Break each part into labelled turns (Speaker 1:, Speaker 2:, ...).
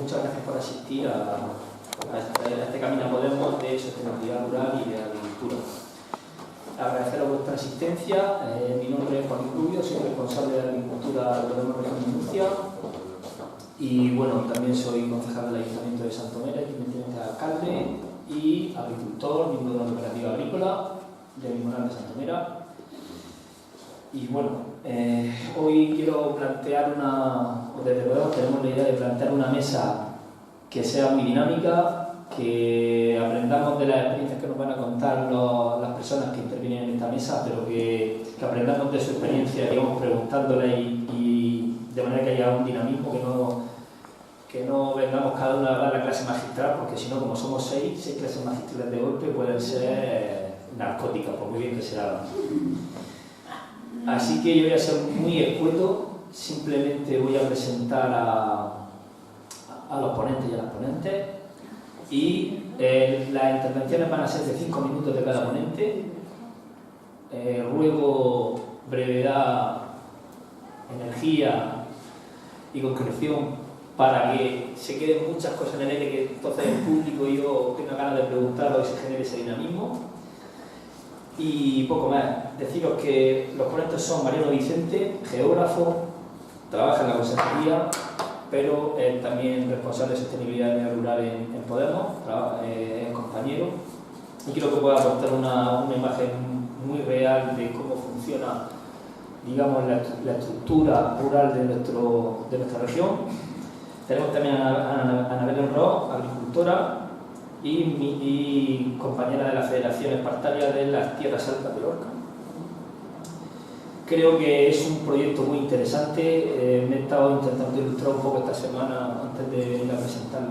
Speaker 1: muchas gracias por asistir a este Camino a Podemos de sostenibilidad rural y de agricultura. Agradecer a vuestra asistencia. Mi nombre es Juan Rubio, soy responsable de Agricultura del Podemos Región de Murcia y bueno, también soy concejal del Ayuntamiento de Santomera, independiente alcalde y agricultor, miembro de una cooperativa agrícola de Limonar de Santomera. Y bueno, hoy quiero plantear desde Podemos tenemos la idea de plantear una mesa que sea muy dinámica, que aprendamos de las experiencias que nos van a contar las personas que intervienen en esta mesa, pero que aprendamos de su experiencia, digamos, preguntándole y de manera que haya un dinamismo, que no vengamos cada uno a dar la clase magistral, porque si no, como somos seis clases magistrales de golpe pueden ser narcóticas, por muy bien que se hagan. Así que yo voy a ser muy escueto, simplemente voy a presentar a los ponentes y a las ponentes y las intervenciones van a ser de 5 minutos de cada ponente. Ruego brevedad, energía y concreción para que se queden muchas cosas en el aire, que entonces el público y yo tenga ganas de preguntarlo y se genere ese dinamismo. Y poco más. Deciros que los ponentes son Mariano Vicente, geógrafo, trabaja en la consejería, pero es también responsable de sostenibilidad y medio rural en Podemos, es compañero, y creo que puede aportar una imagen muy real de cómo funciona, digamos, la estructura rural de nuestra región. Tenemos también a Ana Belén Ross, agricultora y compañera de la Federación Espartaria de las Tierras Altas de Lorca. Creo que es un proyecto muy interesante. Me he estado intentando ilustrar un poco esta semana antes de venir a presentar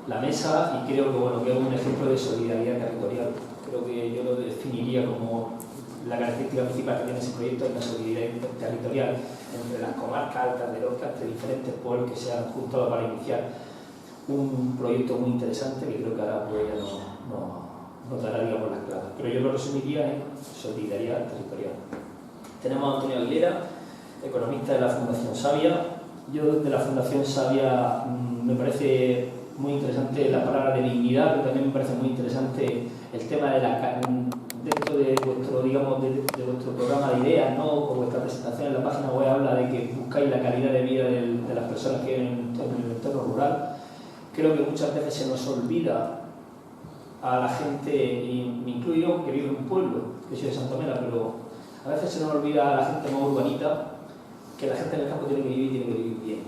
Speaker 1: la mesa y creo que, bueno, que es un ejemplo de solidaridad territorial. Creo que yo lo definiría como la característica principal que tiene ese proyecto, es la solidaridad territorial entre las comarcas altas de Lorca, entre diferentes pueblos que se han juntado para iniciar un proyecto muy interesante que creo que ahora pues ya nos dará, digamos, las claves. Pero yo lo resumiría en solidaridad territorial. Tenemos a Antonio Aguilera, economista de la Fundación Savia. Yo desde la Fundación Savia me parece muy interesante la palabra de dignidad, pero también me parece muy interesante el tema de dentro de vuestro, digamos, de vuestro programa de ideas, ¿no? Con vuestra presentación en la página web habla de que buscáis la calidad de vida de las personas que viven en el entorno rural. Creo que muchas veces se nos olvida a la gente, y me incluyo, que vivo en un pueblo, que soy de Santomera, pero a veces se nos olvida a la gente más urbanita que la gente en el campo tiene que vivir bien.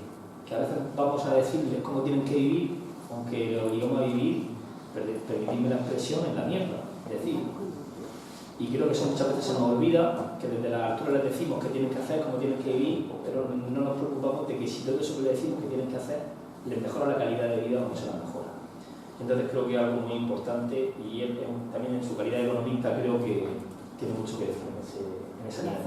Speaker 1: Que a veces vamos a decirles cómo tienen que vivir, aunque lo obligamos a vivir, permitidme la expresión, en la mierda, es decir. Y creo que eso muchas veces se nos olvida, que desde la altura les decimos qué tienen que hacer, cómo tienen que vivir, pero no nos preocupamos de que si todo eso que les decimos que tienen que hacer les mejora la calidad de vida o no se la mejora. Entonces creo que es algo muy importante y él también en su calidad de economista creo que tiene mucho que decir en esa línea.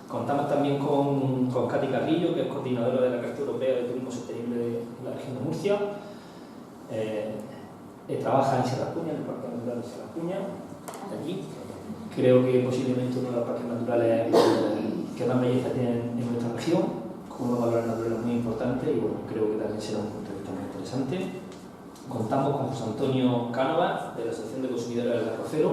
Speaker 1: Contamos también con Katy Carrillo, que es coordinadora de la Carta Europea de Turismo Sostenible de la región de Murcia. Trabaja en Sierra Cuña, en el Parque Natural de Sierra Cuña, aquí. Creo que posiblemente uno de los parques naturales que más belleza tienen en nuestra región, con unos valores naturales muy importantes y bueno, creo que también será un punto de vista muy interesante. Contamos con José Antonio Cánovas, de la Asociación de Consumidores del Arrocero,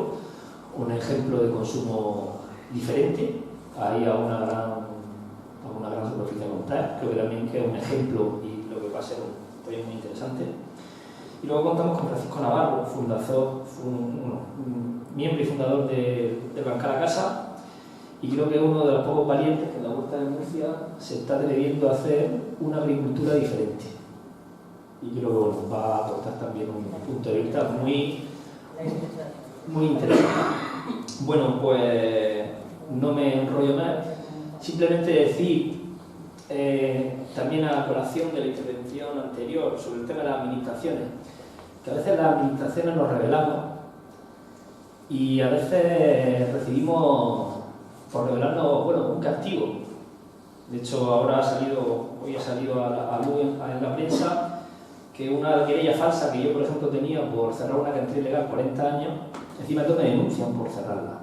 Speaker 1: un ejemplo de consumo diferente, ahí a una gran superficie a comprar. Creo que también que es un ejemplo y lo que va a ser un proyecto muy interesante. Y luego contamos con Francisco Navarro, miembro y fundador de Banca La Casa, y creo que es uno de los pocos valientes que en la Huerta de Murcia se está atreviendo a hacer una agricultura diferente. Y creo que bueno, va a aportar también un punto de vista muy interesante. Bueno, pues no me enrollo más, simplemente decir también a colación de la intervención anterior sobre el tema de las administraciones, que a veces las administraciones nos rebelamos y a veces recibimos por revelarnos, bueno, un castigo. De hecho, hoy ha salido a luz en la prensa que una querella falsa que yo, por ejemplo, tenía por cerrar una cantina ilegal 40 años, encima me denuncian por cerrarla.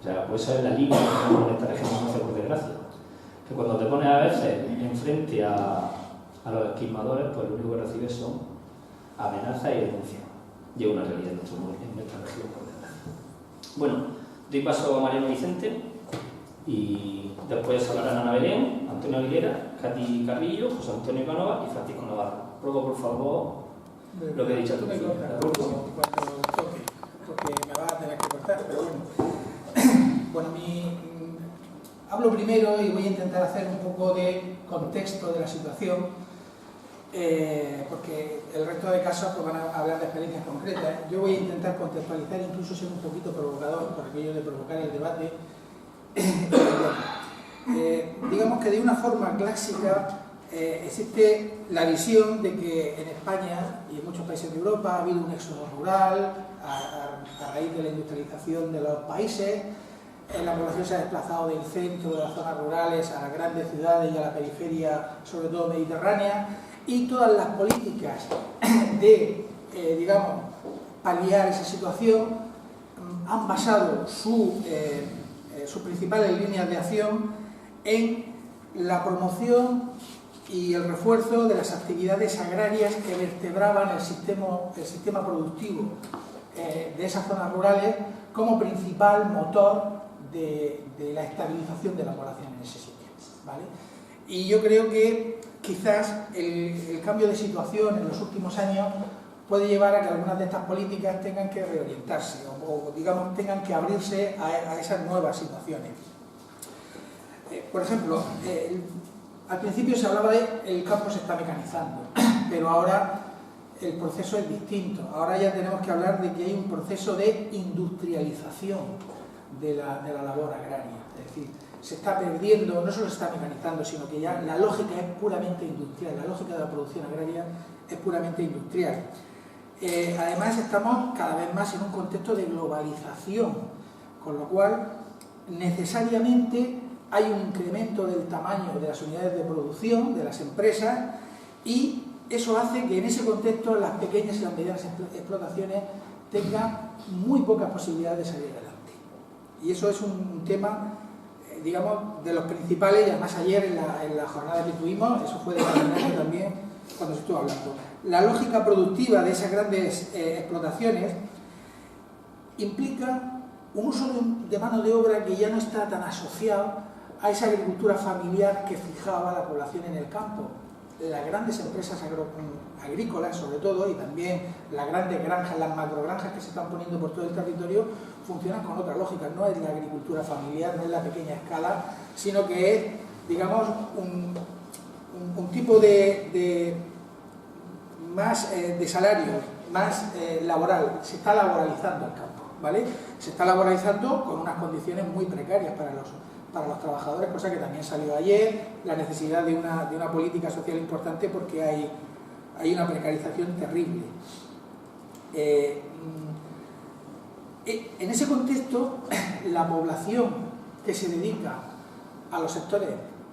Speaker 1: O sea, pues esa es la línea que tenemos en esta región, por desgracia. que cuando te pones a veces enfrente a los esquilmadores, pues lo único que recibes son amenazas y denuncias. Y es una realidad en nuestra región, por desgracia. Bueno, doy paso a Mariano Vicente y después hablarán Ana Belén, Antonio Aguilera, Katy Carrillo, José Antonio Canova y Francisco Navarro. Ruego, por favor, lo que he dicho a tu
Speaker 2: cuando toque, porque me vas a tener que cortar, pero bueno. Bueno, hablo primero y voy a intentar hacer un poco de contexto de la situación, porque el resto de casos pues, van a hablar de experiencias concretas. Yo voy a intentar contextualizar, incluso ser un poquito provocador, por aquello de provocar el debate. Digamos que de una forma clásica existe la visión de que en España y en muchos países de Europa ha habido un éxodo rural a raíz de la industrialización de los países. La población se ha desplazado del centro de las zonas rurales a las grandes ciudades y a la periferia, sobre todo mediterránea, y todas las políticas de, digamos, paliar esa situación han basado sus principales líneas de acción en la promoción y el refuerzo de las actividades agrarias que vertebraban el sistema productivo de esas zonas rurales como principal motor de la estabilización de la población en ese sitio, ¿vale? Y yo creo que quizás el cambio de situación en los últimos años puede llevar a que algunas de estas políticas tengan que reorientarse o digamos, tengan que abrirse a esas nuevas situaciones. Por ejemplo, al principio se hablaba de que el campo se está mecanizando, pero ahora el proceso es distinto. Ahora ya tenemos que hablar de que hay un proceso de industrialización de la labor agraria. Es decir, se está perdiendo, no solo se está mecanizando, sino que ya la lógica es puramente industrial, la lógica de la producción agraria es puramente industrial. Además, estamos cada vez más en un contexto de globalización, con lo cual necesariamente hay un incremento del tamaño de las unidades de producción, de las empresas, y eso hace que en ese contexto las pequeñas y las medianas explotaciones tengan muy pocas posibilidades de salir adelante. Y eso es un tema, digamos, de los principales, y además ayer en la jornada que tuvimos, eso fue determinante también cuando se estuvo hablando. La lógica productiva de esas grandes explotaciones implica un uso de mano de obra que ya no está tan asociado a esa agricultura familiar que fijaba la población en el campo. Las grandes empresas agrícolas, sobre todo, y también las grandes granjas, las macrogranjas que se están poniendo por todo el territorio, funcionan con otra lógica. No es la agricultura familiar, no es la pequeña escala, sino que es, digamos, un tipo de salario, más laboral. Se está laboralizando el campo, ¿vale? Se está laboralizando con unas condiciones muy precarias para los trabajadores, cosa que también salió ayer, la necesidad de una política social importante porque hay una precarización terrible. En ese contexto, la población que se dedica a los sectores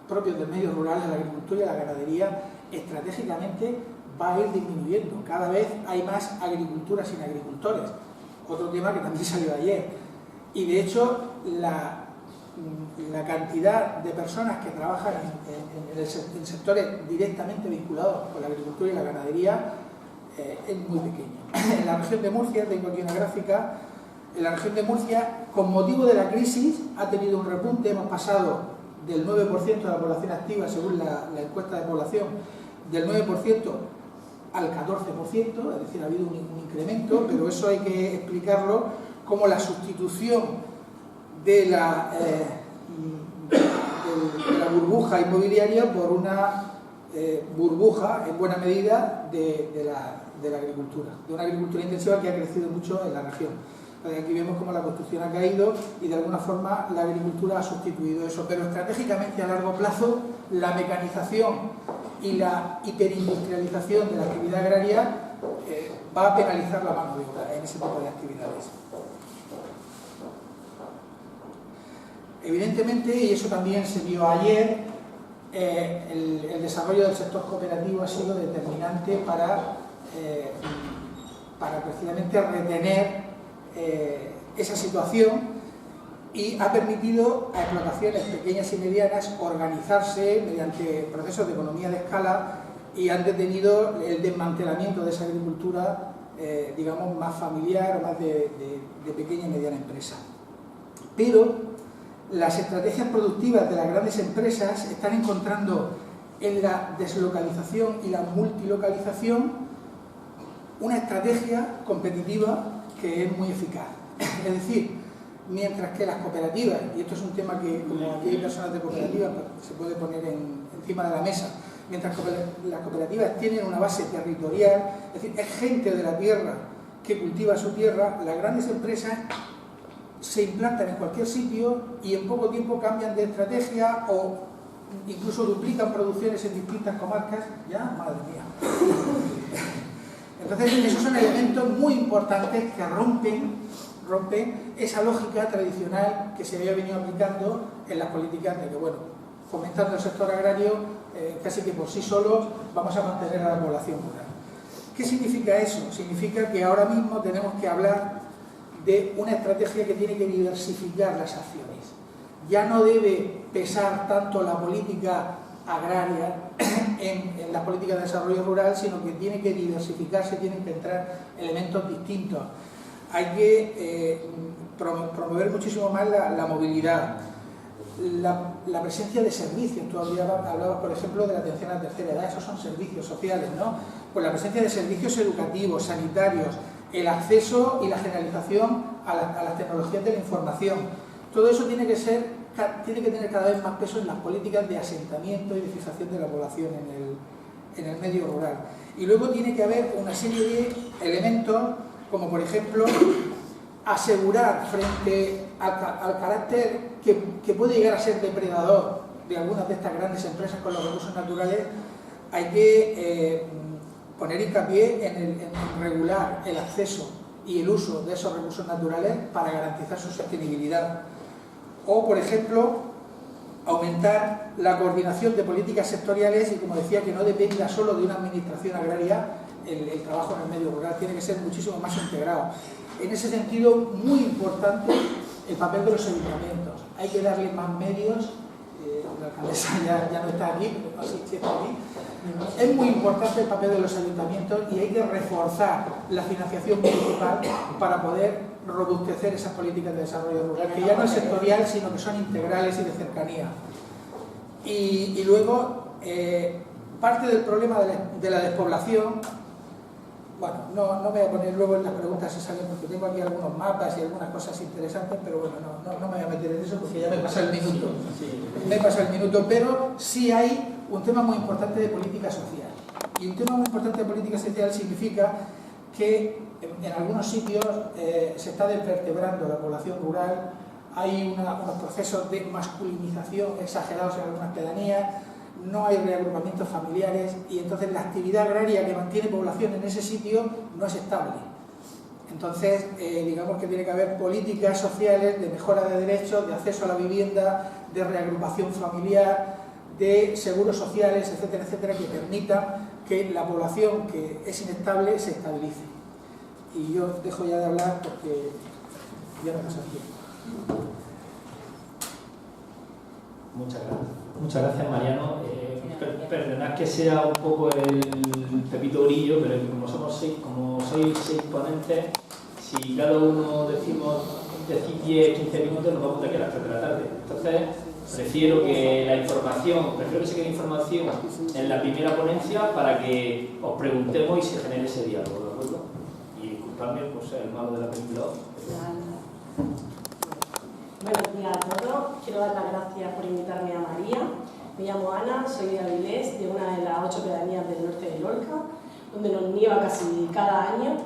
Speaker 2: propios del medio rural, de la agricultura y la ganadería, estratégicamente va a ir disminuyendo. Cada vez hay más agricultura sin agricultores, otro tema que también salió ayer. Y de hecho, la cantidad de personas que trabajan en sectores directamente vinculados con la agricultura y la ganadería es muy pequeña. En la región de Murcia, tengo aquí una gráfica, en la región de Murcia, con motivo de la crisis, ha tenido un repunte. Hemos pasado del 9% de la población activa, según la encuesta de población, del 9% al 14%, es decir, ha habido un incremento, pero eso hay que explicarlo como la sustitución de la burbuja inmobiliaria por una burbuja, en buena medida, de la agricultura, de una agricultura intensiva que ha crecido mucho en la región. Aquí vemos cómo la construcción ha caído y de alguna forma la agricultura ha sustituido eso, pero estratégicamente a largo plazo la mecanización y la hiperindustrialización de la actividad agraria va a penalizar la mano de obra en ese tipo de actividades. Evidentemente, y eso también se vio ayer, el desarrollo del sector cooperativo ha sido determinante para precisamente retener esa situación y ha permitido a explotaciones pequeñas y medianas organizarse mediante procesos de economía de escala y han detenido el desmantelamiento de esa agricultura, digamos, más familiar o más de pequeña y mediana empresa. Pero las estrategias productivas de las grandes empresas están encontrando en la deslocalización y la multilocalización una estrategia competitiva que es muy eficaz. Es decir, mientras que las cooperativas, y esto es un tema que como aquí hay personas de cooperativas pues, se puede poner encima de la mesa, mientras que las cooperativas tienen una base territorial, es decir, es gente de la tierra que cultiva su tierra, las grandes empresas se implantan en cualquier sitio y en poco tiempo cambian de estrategia o incluso duplican producciones en distintas comarcas. Ya, madre mía. Entonces, esos son elementos muy importantes que rompen esa lógica tradicional que se había venido aplicando en las políticas de que, bueno, fomentando el sector agrario, casi que por sí solo vamos a mantener a la población rural. ¿Qué significa eso? Significa que ahora mismo tenemos que hablar de una estrategia que tiene que diversificar las acciones. Ya no debe pesar tanto la política agraria en la política de desarrollo rural, sino que tiene que diversificarse, tienen que entrar elementos distintos. Hay que promover muchísimo más la movilidad, la presencia de servicios. Tú hablabas, por ejemplo, de la atención a la tercera edad, esos son servicios sociales, ¿no? Pues la presencia de servicios educativos, sanitarios, el acceso y la generalización a las tecnologías de la información. Todo eso tiene que tener cada vez más peso en las políticas de asentamiento y de fijación de la población en el medio rural. Y luego tiene que haber una serie de elementos, como por ejemplo, asegurar frente al carácter que puede llegar a ser depredador de algunas de estas grandes empresas con los recursos naturales, hay que poner hincapié en regular el acceso y el uso de esos recursos naturales para garantizar su sostenibilidad. O, por ejemplo, aumentar la coordinación de políticas sectoriales y, como decía, que no dependa solo de una administración agraria el trabajo en el medio rural, tiene que ser muchísimo más integrado. En ese sentido, muy importante el papel de los ayuntamientos. Hay que darle más medios, la alcaldesa ya no está aquí, pero sí está aquí. Es muy importante el papel de los ayuntamientos y hay que reforzar la financiación municipal para poder robustecer esas políticas de desarrollo rural, que ya no es sectorial, sino que son integrales y de cercanía. Y luego, parte del problema de la despoblación, bueno, no me voy a poner luego en las preguntas si salen, porque tengo aquí algunos mapas y algunas cosas interesantes, pero bueno, no me voy a meter en eso porque ya me pasa el minuto. Me pasa el minuto, pero sí hay un tema muy importante de política social. Y un tema muy importante de política social significa que en algunos sitios se está desvertebrando la población rural, hay unos procesos de masculinización exagerados en algunas pedanías, no hay reagrupamientos familiares y entonces la actividad agraria que mantiene población en ese sitio no es estable. Entonces, digamos que tiene que haber políticas sociales de mejora de derechos, de acceso a la vivienda, de reagrupación familiar, de seguros sociales, etcétera, etcétera, que permitan que la población que es inestable se estabilice. Y yo dejo ya de hablar porque ya me pasa el tiempo.
Speaker 1: Muchas gracias, Mariano. Perdonad que sea un poco el Pepito Grillo, pero como sois seis ponentes, si cada uno decís 10-15 minutos, nos vamos de aquí a las 3 de la tarde. Entonces, prefiero que se quede información en la primera ponencia para que os preguntemos y se genere ese diálogo, ¿de acuerdo? Y disculpadme por ser el malo de la película.
Speaker 3: Buenos días a todos. Quiero dar las gracias por invitarme a María. Me llamo Ana, soy de Avilés, de una de las 8 pedanías del norte de Lorca, donde nos nieva casi cada año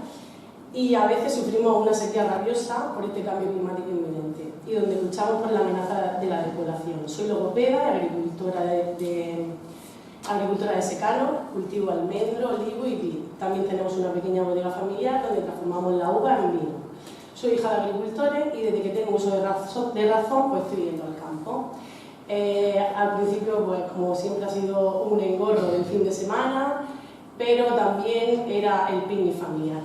Speaker 3: y a veces sufrimos una sequía rabiosa por este cambio climático inminente y donde luchamos por la amenaza de la despoblación. Soy logopeda y agricultora de secano, cultivo almendro, olivo y vid. También tenemos una pequeña bodega familiar donde transformamos la uva en vino. Soy hija de agricultores y desde que tengo uso de razón pues estoy yendo al campo. Al principio, pues como siempre ha sido un engorro del fin de semana, pero también era el picnic familiar.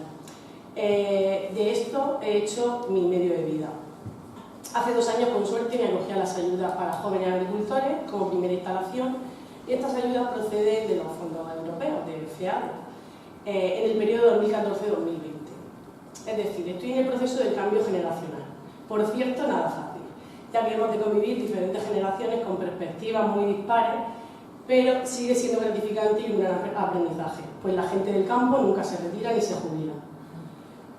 Speaker 3: De esto he hecho mi medio de vida. Hace 2 años, con suerte, me acogí a las ayudas para jóvenes agricultores como primera instalación, y estas ayudas proceden de los fondos europeos, del FEADE, en el periodo 2014-2020. Es decir, estoy en el proceso del cambio generacional. Por cierto, nada fácil, ya que hemos de convivir diferentes generaciones con perspectivas muy dispares, pero sigue siendo gratificante y un gran aprendizaje, pues la gente del campo nunca se retira ni se jubila.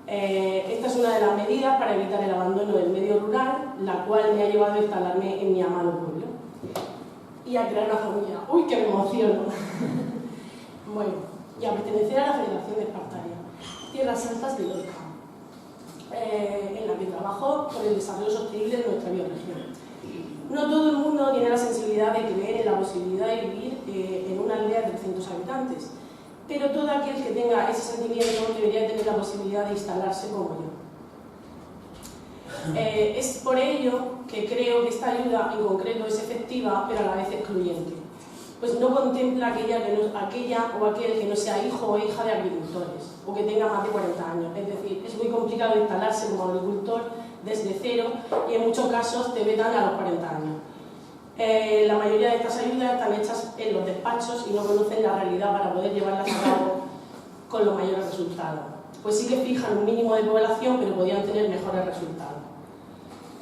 Speaker 3: Esta es una de las medidas para evitar el abandono del medio rural, la cual me ha llevado a instalarme en mi amado pueblo y a crear una familia. ¡Uy, que me emociono! Bueno, y a pertenecer a la Federación de Espartaria, Tierras Altas de Lorca, en la que trabajo por el desarrollo sostenible de nuestra bioregión. No todo el mundo tiene la sensibilidad de creer en la posibilidad de vivir en una aldea de 300 habitantes, pero todo aquel que tenga ese sentimiento debería tener la posibilidad de instalarse como yo. Es por ello que creo que esta ayuda en concreto es efectiva, pero a la vez excluyente, pues no contempla aquella o aquel que no sea hijo o hija de agricultores o que tenga más de 40 años. Es decir, es muy complicado instalarse como agricultor desde cero y en muchos casos te vetan a los 40 años. La mayoría de estas ayudas están hechas en los despachos y no conocen la realidad para poder llevarlas a cabo con los mayores resultados. Pues sí que fijan un mínimo de población, pero podrían tener mejores resultados.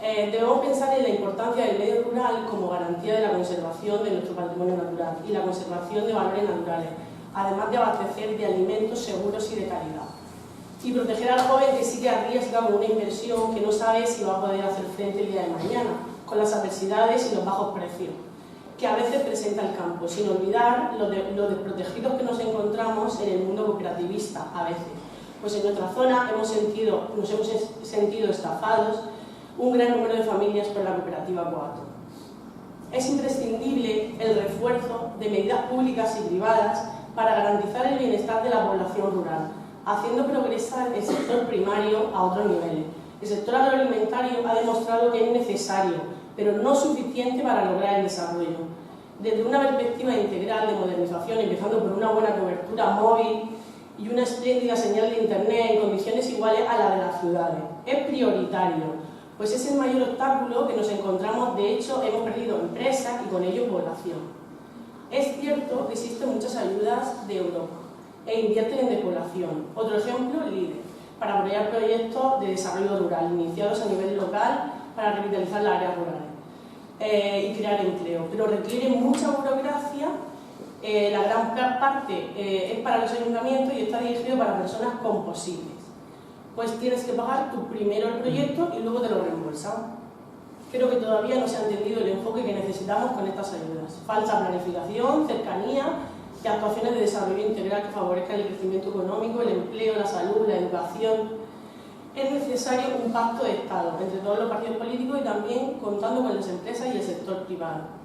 Speaker 3: Debemos pensar en la importancia del medio rural como garantía de la conservación de nuestro patrimonio natural y la conservación de valores naturales, además de abastecer de alimentos seguros y de calidad. Y proteger al joven que sí que arriesga con una inversión que no sabe si va a poder hacer frente el día de mañana, con las adversidades y los bajos precios que a veces presenta el campo, sin olvidar lo desprotegidos que nos encontramos en el mundo cooperativista a veces. Pues en nuestra zona nos hemos sentido estafados un gran número de familias por la cooperativa Coato. Es imprescindible el refuerzo de medidas públicas y privadas para garantizar el bienestar de la población rural, haciendo progresar el sector primario a otros niveles. El sector agroalimentario ha demostrado que es necesario, pero no suficiente para lograr el desarrollo. Desde una perspectiva integral de modernización, empezando por una buena cobertura móvil y una espléndida señal de internet en condiciones iguales a la de las ciudades, es prioritario, pues es el mayor obstáculo que nos encontramos. De hecho, hemos perdido empresas y con ello población. Es cierto que existen muchas ayudas de Europa e invierten en despoblación. Otro ejemplo, el LIDER, para apoyar proyectos de desarrollo rural iniciados a nivel local para revitalizar las áreas rurales y crear empleo, pero requiere mucha burocracia. La gran parte es para los ayuntamientos y está dirigido para personas composibles, pues tienes que pagar tú primero el proyecto y luego te lo reembolsan. Creo que todavía no se ha entendido el enfoque que necesitamos con estas ayudas. Falta planificación, cercanía y actuaciones de desarrollo integral que favorezcan el crecimiento económico, el empleo, la salud, la educación. Es necesario un pacto de Estado entre todos los partidos políticos y también contando con las empresas y el sector privado.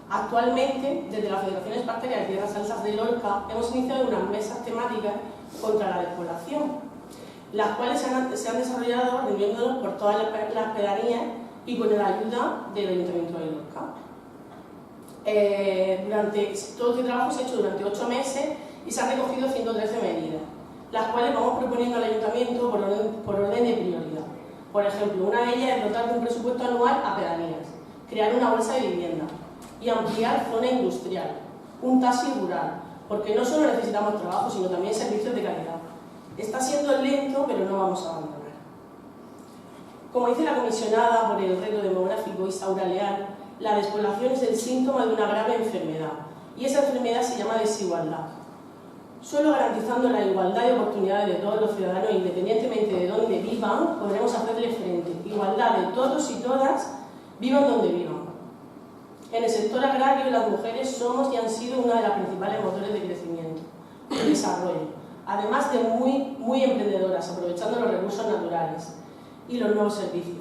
Speaker 3: Actualmente, desde la Federación Espartaria de Tierras Altas de Lorca, hemos iniciado unas mesas temáticas contra la despoblación, las cuales se han desarrollado reuniéndonos por todas las pedanías y con la ayuda del Ayuntamiento de Lorca. Todo este trabajo se ha hecho durante 8 meses y se han recogido 113 medidas, las cuales vamos proponiendo al Ayuntamiento por orden de prioridad. Por ejemplo, una de ellas es dotar de un presupuesto anual a pedanías, crear una bolsa de vivienda y ampliar zona industrial, un taxi rural, porque no solo necesitamos trabajo, sino también servicios de calidad. Está siendo lento, pero no vamos a abandonar. Como dice la comisionada por el reto demográfico Isaura Leal, la despoblación es el síntoma de una grave enfermedad, y esa enfermedad se llama desigualdad. Solo garantizando la igualdad de oportunidades de todos los ciudadanos, independientemente de dónde vivan, podremos hacerle frente. Igualdad de todos y todas, vivan donde vivan. En el sector agrario, las mujeres somos y han sido una de las principales motores de crecimiento, de desarrollo, además de muy emprendedoras, aprovechando los recursos naturales y los nuevos servicios.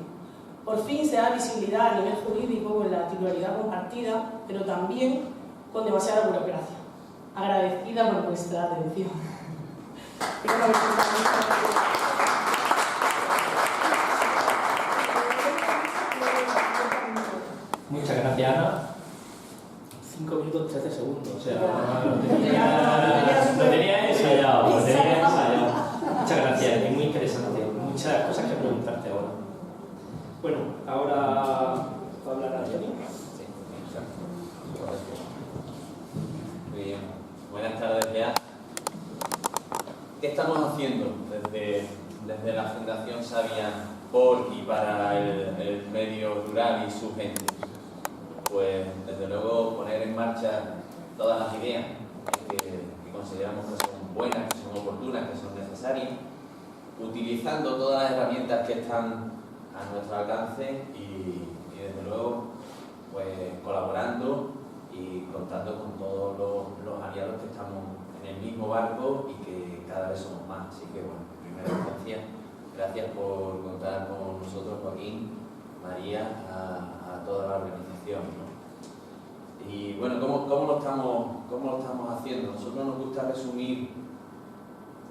Speaker 3: Por fin se da visibilidad a nivel jurídico con la titularidad compartida, pero también con demasiada burocracia. Agradecida por vuestra atención.
Speaker 1: Muchas gracias, Ana. 5 minutos 13 segundos, o sea, lo tenía ensayado, Muchas gracias, y muy interesante, muchas cosas que preguntarte ahora. Bueno, Ahora hablará Antonio.
Speaker 4: Sí, muy bien. Buenas tardes ya. ¿Qué estamos haciendo desde la Fundación Sabia por y para el medio rural y su gente? Pues desde luego poner en marcha todas las ideas que consideramos que son buenas, que son oportunas, que son necesarias, utilizando todas las herramientas que están a nuestro alcance y desde luego pues colaborando y contando con todos los aliados que estamos en el mismo barco y que cada vez somos más. Así que bueno, en primera instancia, gracias por contar con nosotros, Joaquín, María, a toda la organización, ¿no? Y bueno, ¿cómo lo estamos haciendo? Nosotros nos gusta resumir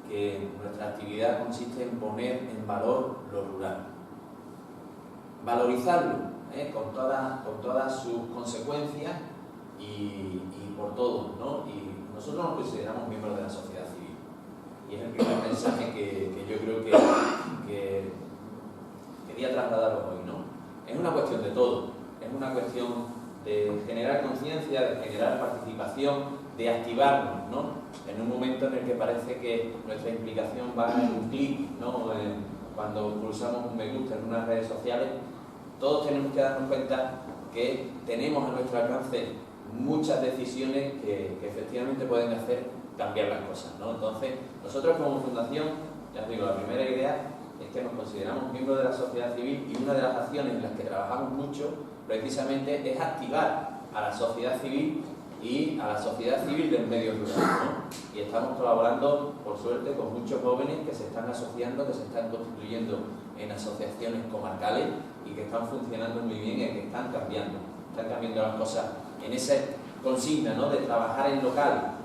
Speaker 4: que nuestra actividad consiste en poner en valor lo rural, valorizarlo con todas sus consecuencias y por todo, ¿no? Y nosotros nos consideramos miembros de la sociedad civil y es el primer mensaje que yo creo que quería trasladaros hoy, ¿no? Es una cuestión de todo, es una cuestión de generar conciencia, de generar participación, de activarnos, ¿no? En un momento en el que parece que nuestra implicación va en un clic, ¿no? Cuando pulsamos un me gusta en unas redes sociales, todos tenemos que darnos cuenta que tenemos a nuestro alcance muchas decisiones que efectivamente pueden hacer cambiar las cosas, ¿no? Entonces, nosotros como fundación, ya os digo, la primera idea es que nos consideramos miembros de la sociedad civil y una de las acciones en las que trabajamos mucho precisamente es activar a la sociedad civil y a la sociedad civil del medio rural, ¿no? Y estamos colaborando, por suerte, con muchos jóvenes que se están asociando, que se están constituyendo en asociaciones comarcales y que están funcionando muy bien y que están cambiando las cosas en esa consigna, ¿no? De trabajar en local,